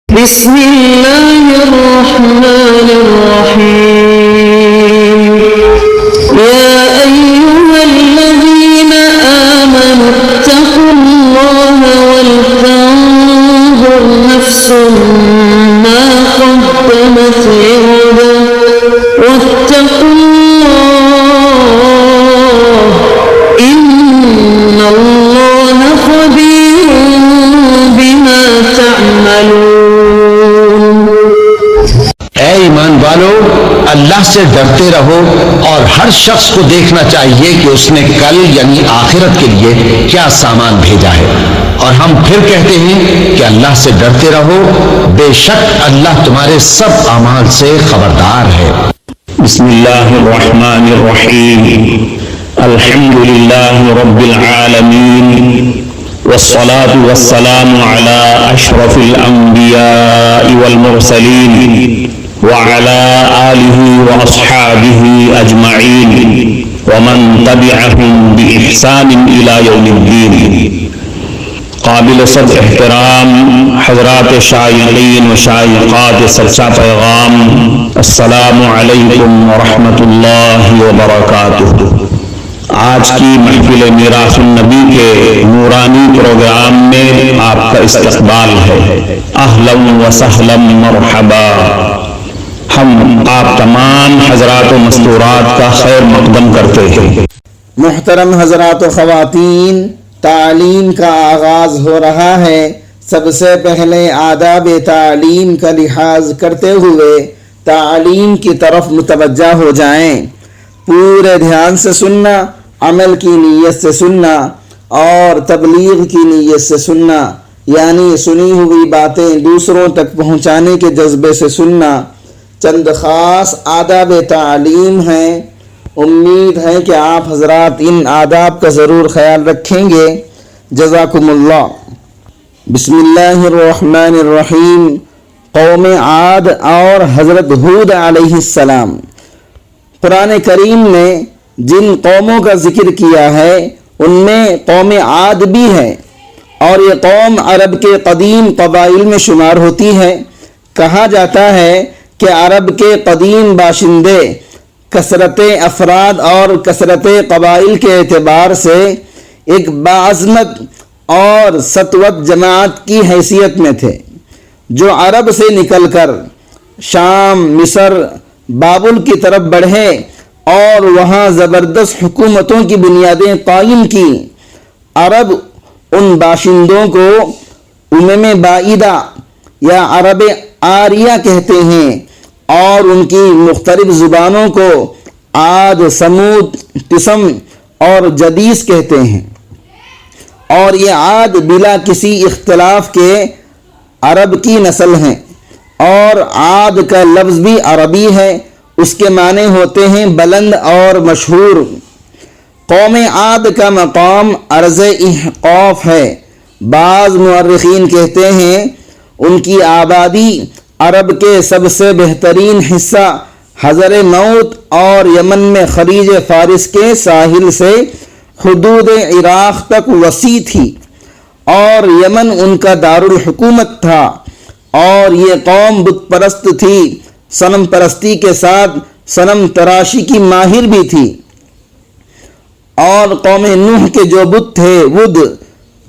بسم الله الرحمن الرحيم يا أيها الذين آمنوا اتقوا الله ولتنظر نفس ما قدمت لغد واتقوا الله إن الله خبير بما تعملون۔ اے ایمان والو، اللہ سے ڈرتے رہو اور ہر شخص کو دیکھنا چاہیے کہ اس نے کل یعنی آخرت کے لیے کیا سامان بھیجا ہے، اور ہم پھر کہتے ہیں کہ اللہ سے ڈرتے رہو، بے شک اللہ تمہارے سب اعمال سے خبردار ہے۔ بسم اللہ الرحمن الرحیم، الحمد للہ رب العالمین، والصلاة والسلام على أشرف الأنبياء والمرسلين وعلى آله وأصحابه أجمعين ومن تبعهم بإحسان إلى يوم الدين۔ قابل صد احترام حضرات شائقین و شائقات سچا پیغام، السلام علیکم ورحمۃ اللہ وبرکاتہ۔ آج کی محفل میراث النبی کے نورانی پروگرام میں آپ کا استقبال ہے۔ اہلا و سہلا مرحبا۔ ہم آپ تمام حضرات و مستورات کا خیر مقدم کرتے ہیں۔ محترم حضرات و خواتین، تعلیم کا آغاز ہو رہا ہے۔ سب سے پہلے آداب تعلیم کا لحاظ کرتے ہوئے تعلیم کی طرف متوجہ ہو جائیں۔ پورے دھیان سے سننا، عمل کی نیت سے سننا اور تبلیغ کی نیت سے سننا، یعنی سنی ہوئی باتیں دوسروں تک پہنچانے کے جذبے سے سننا۔ چند خاص آداب تعلیم ہیں، امید ہے کہ آپ حضرات ان آداب کا ضرور خیال رکھیں گے۔ جزاکم اللہ۔ بسم اللہ الرحمن الرحیم۔ قوم عاد اور حضرت ہود علیہ السلام۔ قرآن کریم نے جن قوموں کا ذکر کیا ہے ان میں قوم عاد بھی ہے، اور یہ قوم عرب کے قدیم قبائل میں شمار ہوتی ہے۔ کہا جاتا ہے کہ عرب کے قدیم باشندے کثرت افراد اور کثرت قبائل کے اعتبار سے ایک باعظمت اور سطوت جماعت کی حیثیت میں تھے، جو عرب سے نکل کر شام، مصر، بابل کی طرف بڑھے اور وہاں زبردست حکومتوں کی بنیادیں قائم کی۔ عرب ان باشندوں کو بعیدہ یا عرب آریہ کہتے ہیں، اور ان کی مختلف زبانوں کو عاد، سمود، قسم اور جدیس کہتے ہیں، اور یہ عاد بلا کسی اختلاف کے عرب کی نسل ہیں، اور عاد کا لفظ بھی عربی ہے، اس کے معنی ہوتے ہیں بلند اور مشہور۔ قوم عاد کا مقام عرض احقاف ہے۔ بعض مورخین کہتے ہیں ان کی آبادی عرب کے سب سے بہترین حصہ حضر موت اور یمن میں خلیج فارس کے ساحل سے حدود عراق تک وسیع تھی، اور یمن ان کا دارالحکومت تھا، اور یہ قوم بت پرست تھی، صنم پرستی کے ساتھ صنم تراشی کی ماہر بھی تھی۔ اور قوم نوح کے جو بت تھے، ود،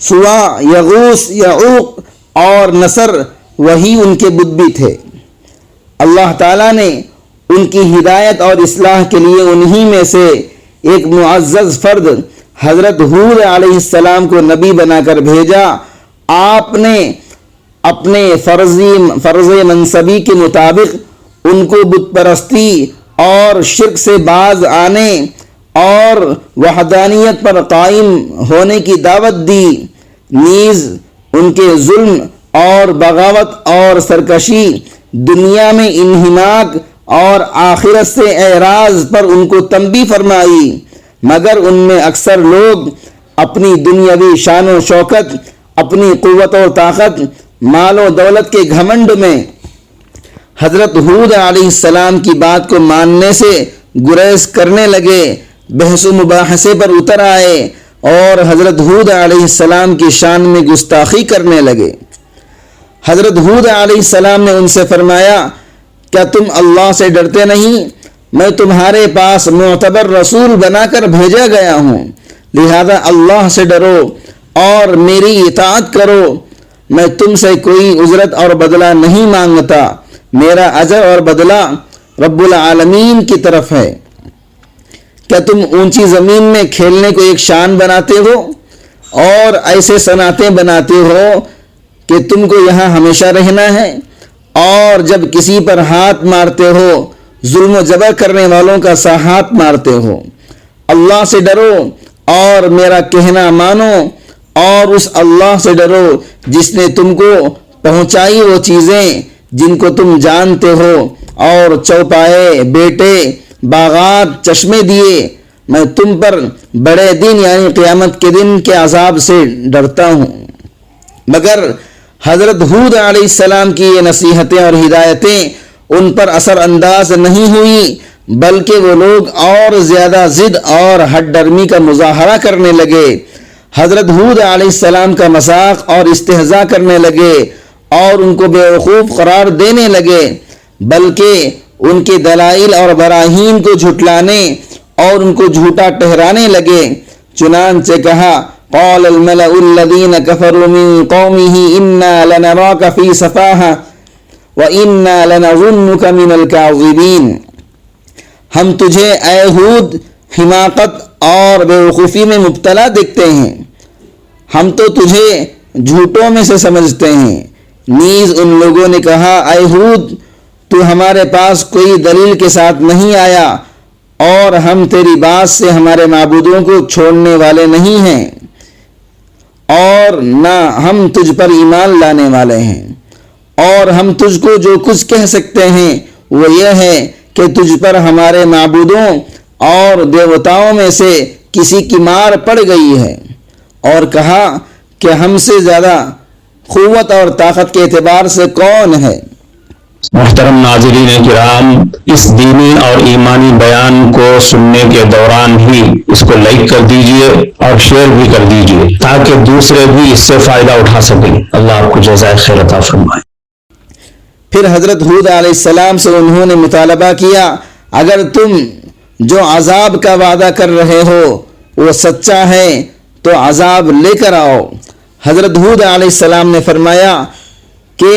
سوا، یغوث، یعوق اور نصر، وہی ان کے بت بھی تھے۔ اللہ تعالیٰ نے ان کی ہدایت اور اصلاح کے لیے انہی میں سے ایک معزز فرد حضرت ہود علیہ السلام کو نبی بنا کر بھیجا۔ آپ نے اپنے فرض منصبی کے مطابق ان کو بت پرستی اور شرک سے باز آنے اور وحدانیت پر قائم ہونے کی دعوت دی، نیز ان کے ظلم اور بغاوت اور سرکشی، دنیا میں انہماک اور آخرت سے اعراض پر ان کو تنبیہ فرمائی، مگر ان میں اکثر لوگ اپنی دنیاوی شان و شوکت، اپنی قوت و طاقت، مال و دولت کے گھمنڈ میں حضرت ہود علیہ السلام کی بات کو ماننے سے گریز کرنے لگے، بحث و مباحثے پر اتر آئے اور حضرت ہود علیہ السلام کی شان میں گستاخی کرنے لگے۔ حضرت ہود علیہ السلام نے ان سے فرمایا کیا تم اللہ سے ڈرتے نہیں؟ میں تمہارے پاس معتبر رسول بنا کر بھیجا گیا ہوں، لہذا اللہ سے ڈرو اور میری اطاعت کرو۔ میں تم سے کوئی اجرت اور بدلہ نہیں مانگتا، میرا اجر اور بدلہ رب العالمین کی طرف ہے۔ کیا تم اونچی زمین میں کھیلنے کو ایک شان بناتے ہو اور ایسے صنعتیں بناتے ہو کہ تم کو یہاں ہمیشہ رہنا ہے، اور جب کسی پر ہاتھ مارتے ہو ظلم و جبر کرنے والوں کا سا ہاتھ مارتے ہو؟ اللہ سے ڈرو اور میرا کہنا مانو، اور اس اللہ سے ڈرو جس نے تم کو پہنچائی وہ چیزیں جن کو تم جانتے ہو، اور چوپائے، بیٹے، باغات، چشمے دیے۔ میں تم پر بڑے دن یعنی قیامت کے دن کے عذاب سے ڈرتا ہوں۔ مگر حضرت ہود علیہ السلام کی یہ نصیحتیں اور ہدایتیں ان پر اثر انداز نہیں ہوئی، بلکہ وہ لوگ اور زیادہ ضد اور ہٹ ڈرمی کا مظاہرہ کرنے لگے، حضرت ہود علیہ السلام کا مذاق اور استہزاء کرنے لگے اور ان کو بیوقوف قرار دینے لگے، بلکہ ان کے دلائل اور براہین کو جھٹلانے اور ان کو جھوٹا ٹھہرانے لگے۔ چنانچہ کہا قال الملأ الذين كفروا من قومه إنا لنراك في سفاهة وإنا لنظنك من الكاذبين، ہم تجھے اے ہود حماقت اور بیوقوفی میں مبتلا دیکھتے ہیں، ہم تو تجھے جھوٹوں میں سے سمجھتے ہیں۔ نیز ان لوگوں نے کہا اے ہود تو ہمارے پاس کوئی دلیل کے ساتھ نہیں آیا، اور ہم تیری بات سے ہمارے معبودوں کو چھوڑنے والے نہیں ہیں، اور نہ ہم تجھ پر ایمان لانے والے ہیں، اور ہم تجھ کو جو کچھ کہہ سکتے ہیں وہ یہ ہے کہ تجھ پر ہمارے معبودوں اور دیوتاؤں میں سے کسی کی مار پڑ گئی ہے، اور کہا کہ ہم سے زیادہ قوت اور طاقت کے اعتبار سے کون ہے۔ محترم ناظرین کرام، اس دینی اور ایمانی بیان کو سننے کے دوران ہی اس کو لائک کر دیجئے اور شیئر بھی کر دیجئے تاکہ دوسرے بھی اس سے فائدہ اٹھا سکیں۔ اللہ آپ کو جزائے خیر عطا فرمائے۔ پھر حضرت ہود علیہ السلام سے انہوں نے مطالبہ کیا اگر تم جو عذاب کا وعدہ کر رہے ہو وہ سچا ہے تو عذاب لے کر آؤ۔ حضرت ہود علیہ السلام نے فرمایا کہ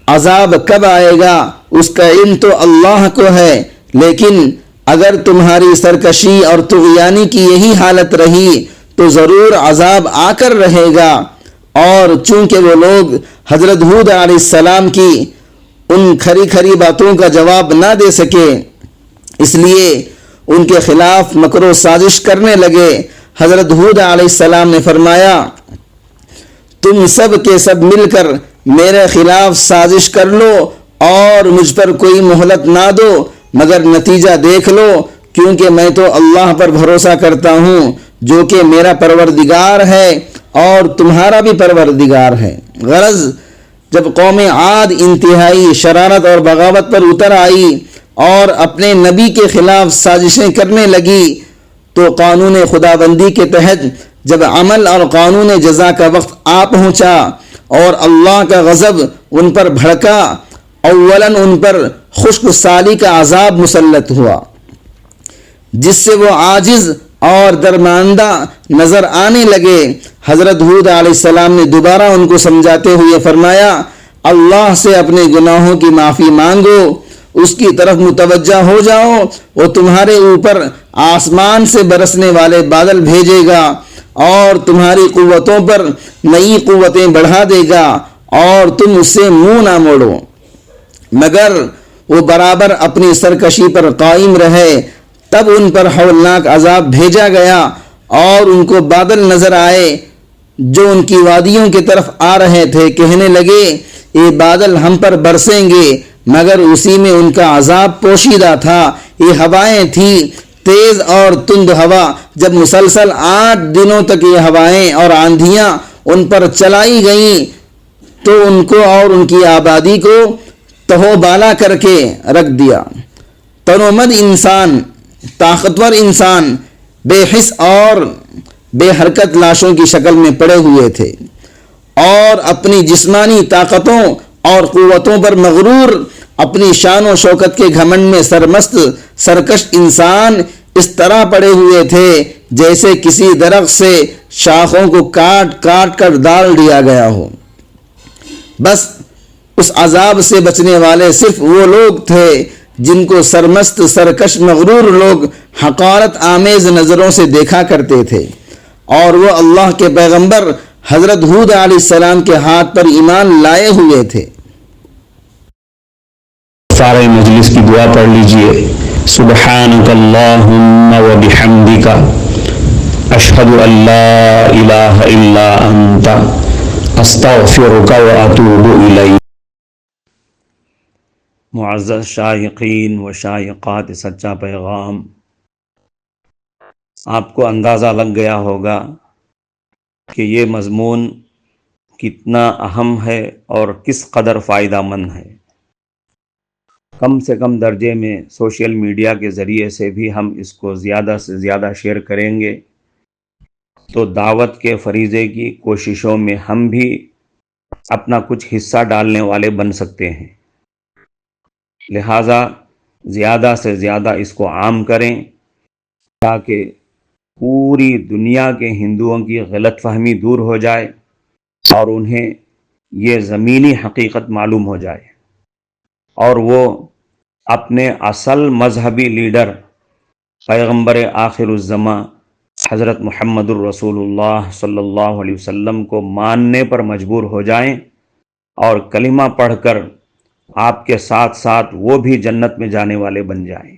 عذاب کب آئے گا اس کا علم تو اللہ کو ہے، لیکن اگر تمہاری سرکشی اور طغیانی کی یہی حالت رہی تو ضرور عذاب آ کر رہے گا۔ اور چونکہ وہ لوگ حضرت ہود علیہ السلام کی ان کھری کھری باتوں کا جواب نہ دے سکے، اس لیے ان کے خلاف مکر و سازش کرنے لگے۔ حضرت ہود علیہ السلام نے فرمایا تم سب کے سب مل کر میرے خلاف سازش کر لو اور مجھ پر کوئی مہلت نہ دو، مگر نتیجہ دیکھ لو، کیونکہ میں تو اللہ پر بھروسہ کرتا ہوں جو کہ میرا پروردگار ہے اور تمہارا بھی پروردگار ہے۔ غرض جب قوم عاد انتہائی شرارت اور بغاوت پر اتر آئی اور اپنے نبی کے خلاف سازشیں کرنے لگی تو قانون خدابندی کے تحت جب عمل اور قانون جزا کا وقت آ پہنچا اور اللہ کا غضب ان پر بھڑکا، اولاً ان پر خشک سالی کا عذاب مسلط ہوا جس سے وہ عاجز اور درماندہ نظر آنے لگے۔ حضرت ہود علیہ السلام نے دوبارہ ان کو سمجھاتے ہوئے فرمایا اللہ سے اپنے گناہوں کی معافی مانگو، اس کی طرف متوجہ ہو جاؤ، وہ تمہارے اوپر آسمان سے برسنے والے بادل بھیجے گا اور تمہاری قوتوں پر نئی قوتیں بڑھا دے گا اور تم اس سے منہ نہ موڑو۔ مگر وہ برابر اپنی سرکشی پر قائم رہے، تب ان پر ہولناک عذاب بھیجا گیا اور ان کو بادل نظر آئے جو ان کی وادیوں کی طرف آ رہے تھے، کہنے لگے یہ بادل ہم پر برسیں گے، مگر اسی میں ان کا عذاب پوشیدہ تھا۔ یہ ہوائیں تھیں تیز اور تند ہوا، جب مسلسل 8 دنوں تک یہ ہوائیں اور آندھیاں ان پر چلائی گئیں تو ان کو اور ان کی آبادی کو تہو بالا کر کے رکھ دیا۔ تنومند انسان، طاقتور انسان بے حس اور بے حرکت لاشوں کی شکل میں پڑے ہوئے تھے اور اپنی جسمانی طاقتوں اور قوتوں پر مغرور اپنی شان و شوکت کے گھمنڈ میں سرمست سرکش انسان اس طرح پڑے ہوئے تھے جیسے کسی درخت سے شاخوں کو کاٹ کاٹ کر ڈال دیا گیا ہو۔ بس اس عذاب سے بچنے والے صرف وہ لوگ تھے جن کو سرمست سرکش مغرور لوگ حقارت آمیز نظروں سے دیکھا کرتے تھے، اور وہ اللہ کے پیغمبر حضرت ہود علیہ السلام کے ہاتھ پر ایمان لائے ہوئے تھے۔ سارے مجلس کی دعا پڑھ لیجئے۔ سبحانک اللہم و بحمدک اشہد ان لا الہ الا انت استغفرک و اتوب الیک۔ معزز شائقین و شائقات سچا پیغام، آپ کو اندازہ لگ گیا ہوگا کہ یہ مضمون کتنا اہم ہے اور کس قدر فائدہ مند ہے۔ کم سے کم درجے میں سوشل میڈیا کے ذریعے سے بھی ہم اس کو زیادہ سے زیادہ شیئر کریں گے تو دعوت کے فریضے کی کوششوں میں ہم بھی اپنا کچھ حصہ ڈالنے والے بن سکتے ہیں۔ لہٰذا زیادہ سے زیادہ اس کو عام کریں تاکہ پوری دنیا کے ہندوؤں کی غلط فہمی دور ہو جائے اور انہیں یہ زمینی حقیقت معلوم ہو جائے، اور وہ اپنے اصل مذہبی لیڈر پیغمبر آخر الزماں حضرت محمد الرسول اللہ صلی اللہ علیہ وسلم کو ماننے پر مجبور ہو جائیں اور کلمہ پڑھ کر آپ کے ساتھ ساتھ وہ بھی جنت میں جانے والے بن جائیں۔